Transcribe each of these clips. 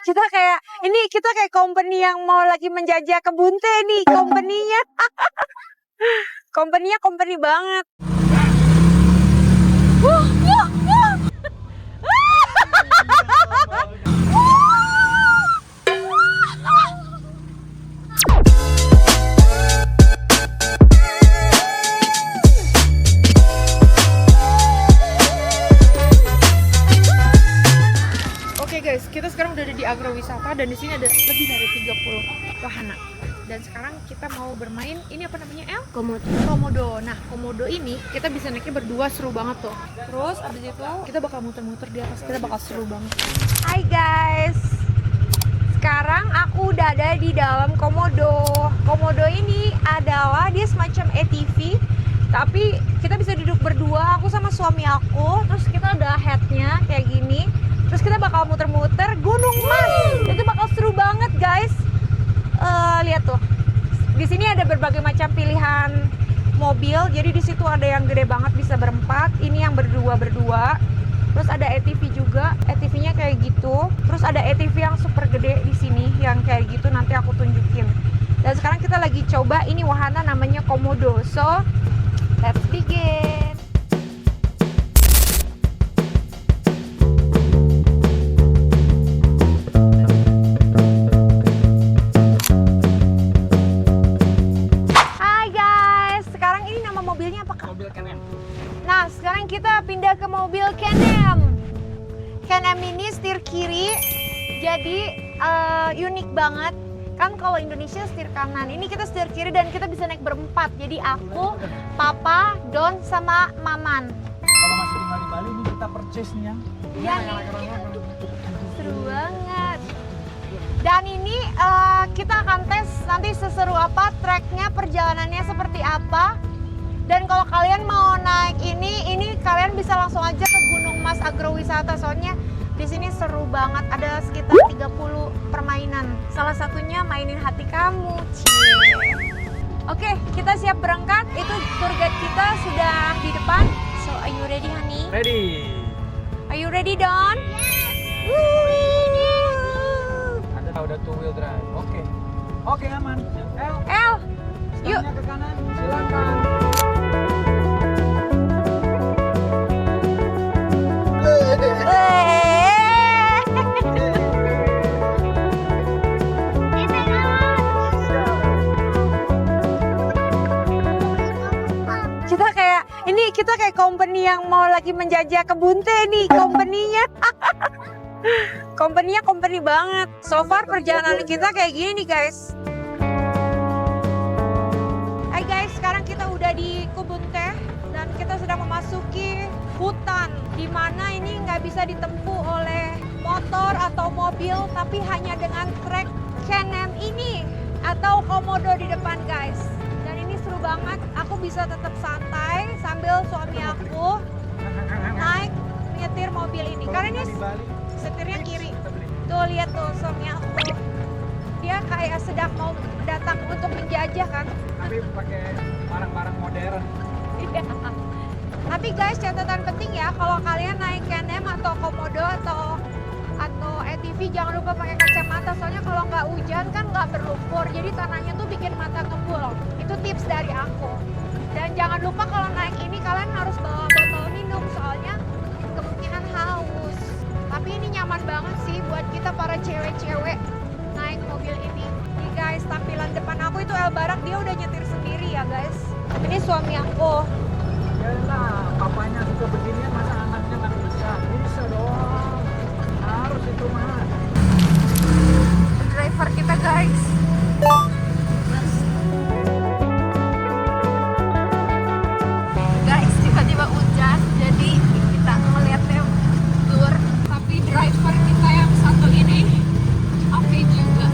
Kita kayak company yang mau lagi menjajah kebun teh nih, company-nya. Company-nya company banget. Oke guys, kita sekarang udah ada di agrowisata dan di sini ada lebih dari 30 wahana. Dan sekarang kita mau bermain, ini apa namanya El? Komodo. Nah, komodo ini kita bisa naiknya berdua, seru banget tuh. Terus abis itu kita bakal muter-muter di atas, kita bakal seru banget. Hai guys, sekarang aku udah ada di dalam komodo. Komodo ini adalah dia semacam ATV, tapi kita bisa duduk berdua, aku sama suami aku. Terus kita ada headnya kayak gini. Terus kita bakal muter-muter Gunung Mas. Itu bakal seru banget guys. Lihat tuh. Di sini ada berbagai macam pilihan mobil. Jadi di situ ada yang gede banget bisa berempat. Ini yang berdua. Terus ada ATV juga. ATV-nya kayak gitu. Terus ada ATV yang super gede di sini yang kayak gitu, nanti aku tunjukin. Dan sekarang kita lagi coba ini wahana namanya komodo. So, let's begin. Nah, sekarang kita pindah ke mobil Can-Am. Can-Am ini setir kiri, jadi unik banget. Kan kalau Indonesia setir kanan, ini kita setir kiri dan kita bisa naik berempat. Jadi aku, Papa, Don, sama Maman. Kalau masih tinggal di Bali, ini kita purchase nih ya. Iya nih, seru banget. Dan ini kita akan tes nanti seseru apa, treknya, perjalanannya seperti apa. Dan kalau kalian mau naik ini kalian bisa langsung aja ke Gunung Mas Agrowisata. Soalnya di sini seru banget, ada sekitar 30 permainan. Salah satunya mainin hati kamu, cie. Oke, kita siap berangkat. Itu tour guide kita sudah di depan. So, are you ready, honey? Ready. Are you ready, Don? Ada udah two wheel drive. Oke, aman. El, yuk. Ke kanan. Silakan. Kita kayak company yang mau lagi menjajah kebun teh nih, company-nya. Company-nya company banget. So far perjalanan kita kayak gini nih guys. Hai guys, sekarang kita udah di kebun teh dan kita sedang memasuki hutan, dimana ini nggak bisa ditempuh oleh motor atau mobil, tapi hanya dengan trek Can-Am ini atau komodo di depan guys. Dan ini seru banget, aku bisa tetap santai sambil suami aku naik nyetir mobil ini. Karena ini setirnya kiri. Tuh lihat tuh suami aku, dia kayak sedang mau datang untuk menjajah kan. Tapi pakai barang-barang modern. Iya. Tapi guys, catatan penting ya, kalau kalian naik Can-Am atau komodo atau ATV jangan lupa pakai kacamata, soalnya kalau nggak hujan kan nggak berlumpur, jadi tanahnya tuh bikin mata ngebul. Itu tips dari aku. Dan jangan lupa kalau naik ini kalian harus bawa botol minum, soalnya kemungkinan haus. Tapi ini nyaman banget sih buat kita para cewek-cewek naik mobil ini. Nih guys, tampilan depan aku itu El Barak, dia udah nyetir sendiri ya guys. Ini suami aku. Ya lah, papanya suka beginian, masa anaknya nggak bisa? Bisa dong. Harus itu mah. Driver kita guys. Guys, tiba-tiba hujan, jadi kita ngeliatnya blur. Tapi driver kita yang satu ini oke juga.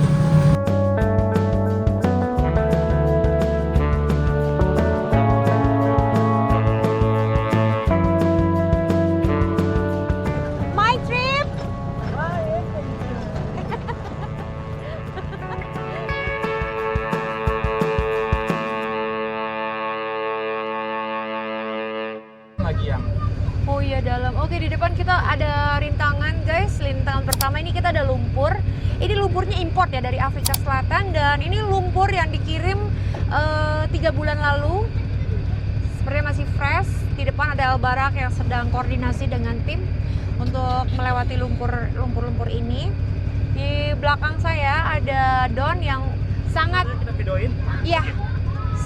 My trip. Lagi yang Oh iya dalam. Oke, di depan kita ada rintangan guys, pertama ini kita ada lumpur. Ini lumpurnya import ya dari Afrika Selatan, dan ini lumpur yang dikirim 3 bulan lalu. Sepertinya masih fresh. Di depan ada Elbarak yang sedang koordinasi dengan tim untuk melewati lumpur-lumpur ini. Di belakang saya ada Don yang sangat iya,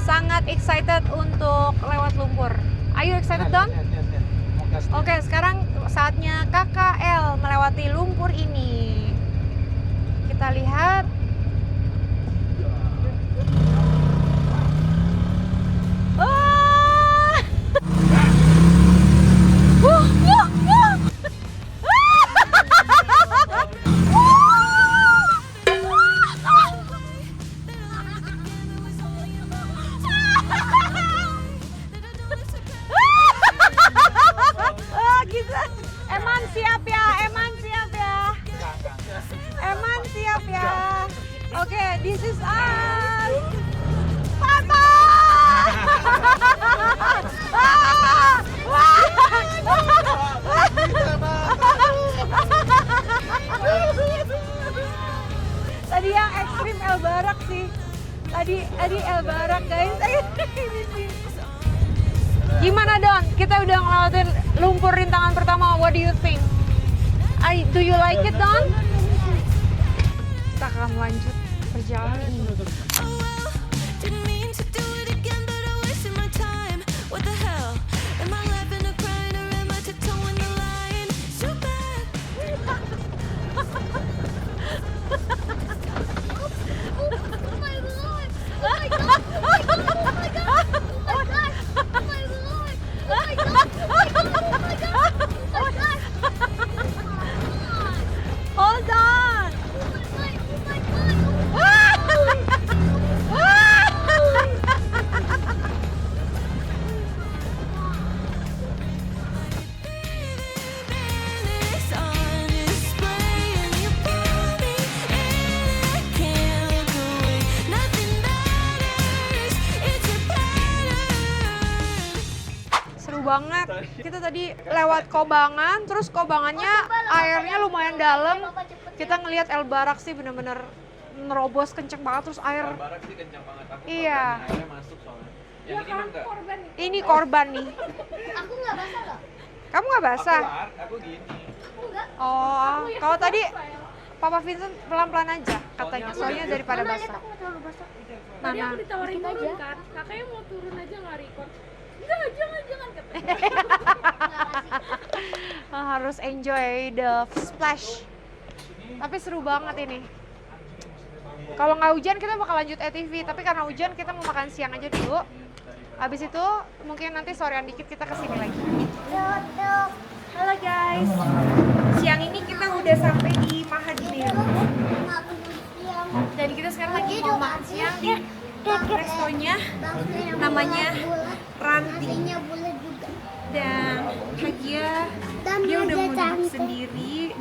sangat excited untuk lewat lumpur. Are you excited, Don? Oke, sekarang saatnya KKL melewati lumpur ini. Kita lihat. Eman siap ya, Eman siap ya. Eman siap ya. Oke, this is us. Papa! Tadi yang ekstrim Elbarak sih. Tadi Elbarak guys. Gimana Don? Kita udah ngelewatin lumpur rintangan pertama. What do you think? Do you like it, Don? Kita akan lanjut perjalanan ini. Hold on. Seru banget. Kita tadi lewat Kobangan, terus Kobangannya airnya lumayan dalam. Kita ngelihat Elbarak sih bener-bener nerobos kenceng banget, terus air. Elbarak sih kenceng banget. Aku iya. airnya masuk soalnya. Yang ini mah enggak. Ini korban nih. Aku nggak basah loh. Kamu nggak basah? Aku gini. Aku nggak. Oh, kalau tadi Papa Vincent pelan-pelan aja katanya, soalnya daripada Mana lihat basah. aku nggak terlalu basah. Tadi Mana? aku ditawarin Dikit turun aja. kan, kakaknya mau turun aja nggak record. Enggak, jangan katanya. Harus enjoy the splash. Tapi seru banget ini. Kalau nggak hujan kita bakal lanjut ATV, tapi karena hujan kita mau makan siang aja dulu. Habis itu mungkin nanti sorean dikit kita kesini lagi. Halo guys, siang ini kita udah sampai di Mahadinir dan kita sekarang lagi mau makan siang di restonya namanya Ranti. Dan Hagia dia udah mau duduk sendiri.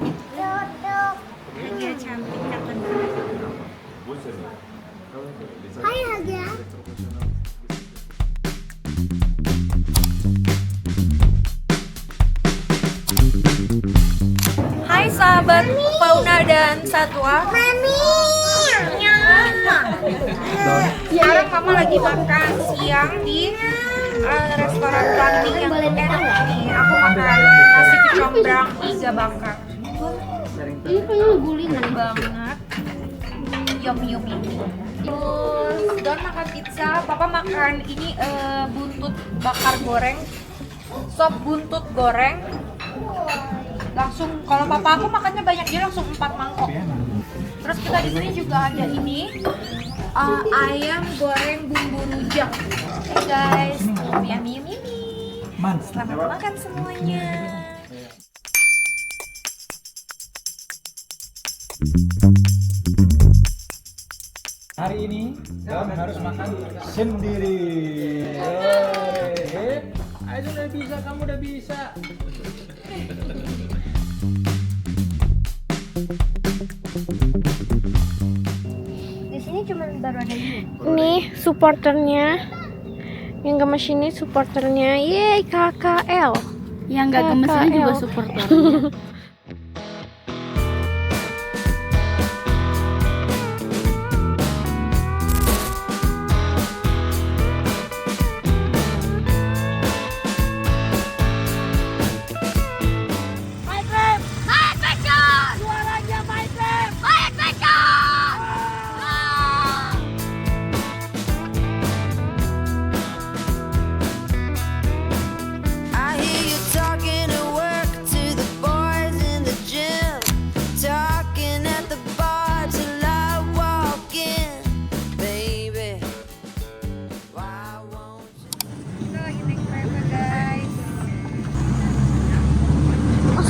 Hagia cantik katanya. Hai Hagia. Hai sahabat fauna dan satwa. Mami. Sekarang mama lagi makan siang di restoran Ranti yang enak nih. Aku makan nasi kecombrang iga bakar. Ini punya gulingan Banget. Yummy. Terus Don makan pizza, Papa makan ini buntut bakar goreng, sop buntut goreng. Langsung kalau Papa aku makannya banyak, dia langsung 4 mangkok. Terus kita di sini juga ada ini ayam goreng bumbu rujak. Hey guys, yummy. Selamat makan semuanya. Hari ini Don harus makan sendiri. Ayo udah bisa, kamu udah bisa. Di sini cuma baru ada ini. Nih supporternya. Yang gemes ini supporternya. Yeay KKL. Yang nggak gemes ini juga supporter.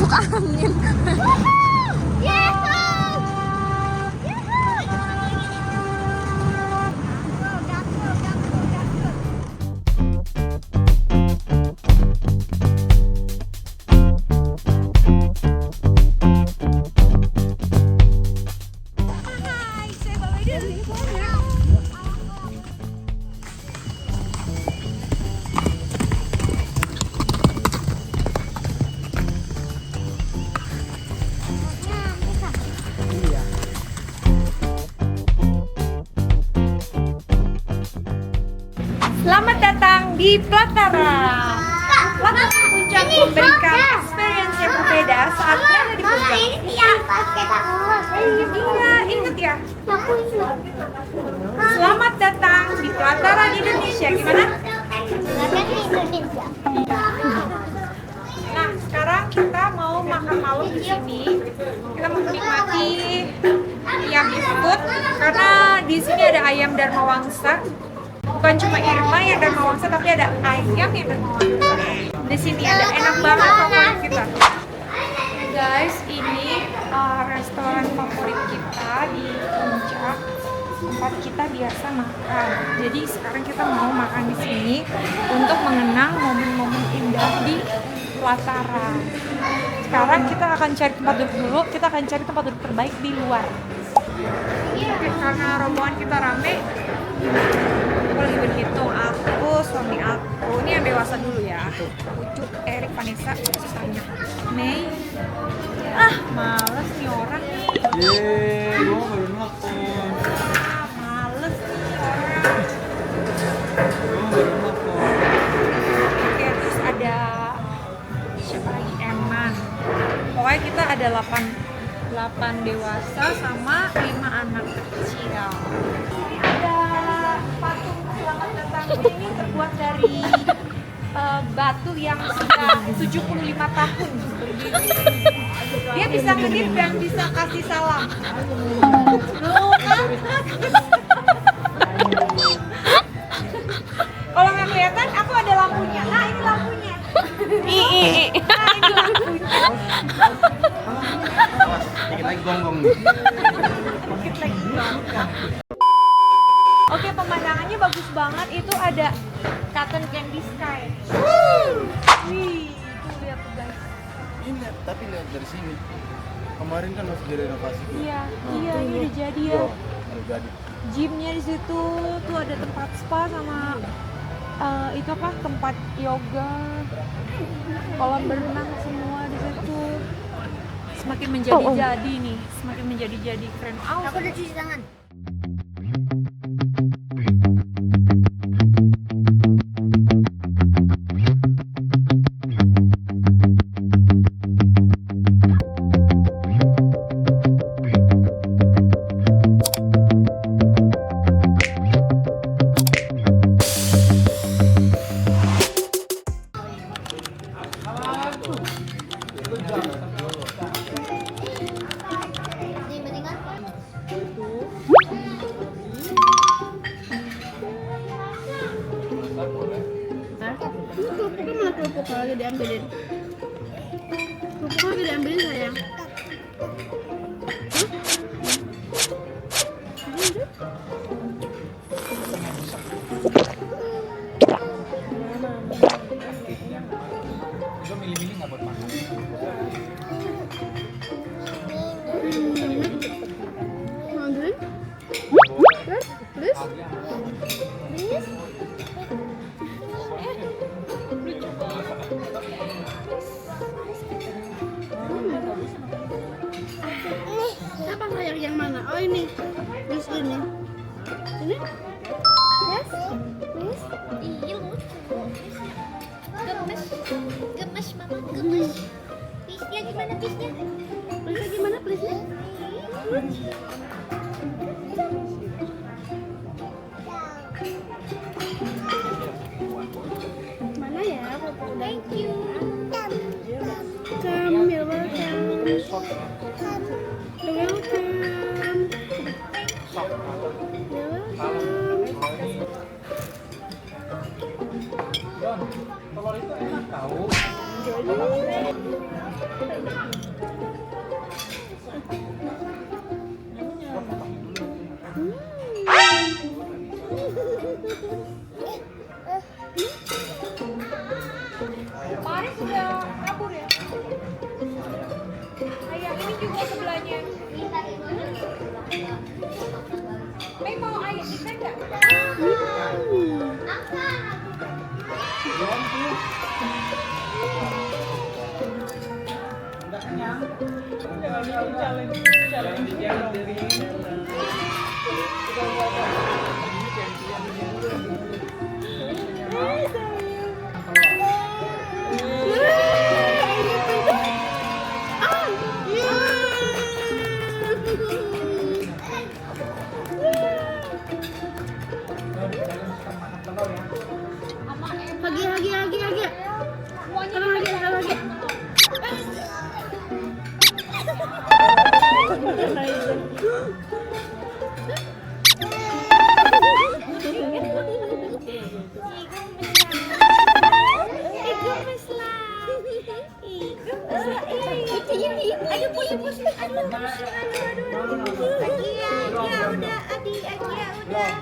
masuk angin. Selamat datang di Platara. Platara Puncak memberikan experience yang berbeda saat berada di puncak. Iya, ingat ya. Selamat datang di Platara di Indonesia. Gimana? Nah, sekarang kita mau makan malam di sini. Kita mau menikmati Yummy Food karena di sini ada ayam Dharma Wangsa. Bukan cuma Irma yang Dharma Wangsa, tapi ada ayam yang Dharma Wangsa. Di sini ada enak banget favorit kita. Guys, ini restoran favorit kita di puncak tempat kita biasa makan. Jadi sekarang kita mau makan di sini untuk mengenang momen-momen indah di Platara. Sekarang kita akan cari tempat duduk dulu. Kita akan cari tempat duduk terbaik di luar. Karena rombongan kita rame, aku lagi berhitung, aku, suami aku, ini yang dewasa dulu ya, Ucup, Erik, Vanessa, susahnya Mei. Males nih orang nih. Gue baru nelfon. Males nih orang. Gue baru nelfon. Oke, terus ada siapa lagi? Eman. Pokoknya kita ada 8 dewasa sama 5 anak kecil. Ada patung selamat datang ini terbuat dari batu yang sudah 75 tahun berdiri. Dia bisa ngedip dan bisa kasih salam. Loh kan? Kalau nggak kelihatan, aku ada lampunya. Nah, ini lampunya. Nah, ini lampunya. Dikit lagi gonggong. Dikit lagi gonggong. Oke, pemandangannya bagus banget. Itu ada Cotton Candy Sky. Wih, tuh lihat tuh guys. Ini tapi lihat dari sini. Kemarin kan masih direnovasi. Iya, ini udah jadi ya. Udah jadi. Gymnya di situ, tuh ada tempat spa sama itu apa? Tempat yoga, kolam berenang semua di situ. Semakin menjadi-jadi nih, semakin menjadi-jadi keren. Aku udah cuci tangan. Kerupuknya mana kerupuk lagi diambilin? Kerupuk lagi diambilin sayang. Gue milih-milih nggak buat makan. Mau drink? Please? Please? Apa sayang yang mana? Oh ini. Please ini. Ini? Yes? Please? Iya lucu. Gemes. Gemes mama gemes. Pisnya gimana pisnya? Please gimana please-nya? Mana ya? Thank you. Welcome, you're welcome. You're welcome. You're welcome. Don, telur itu enak tahu. juga sebelahnya. Mau air ikan nggak? Udah kenyang? Jangan Lagi. Lagi. Udah.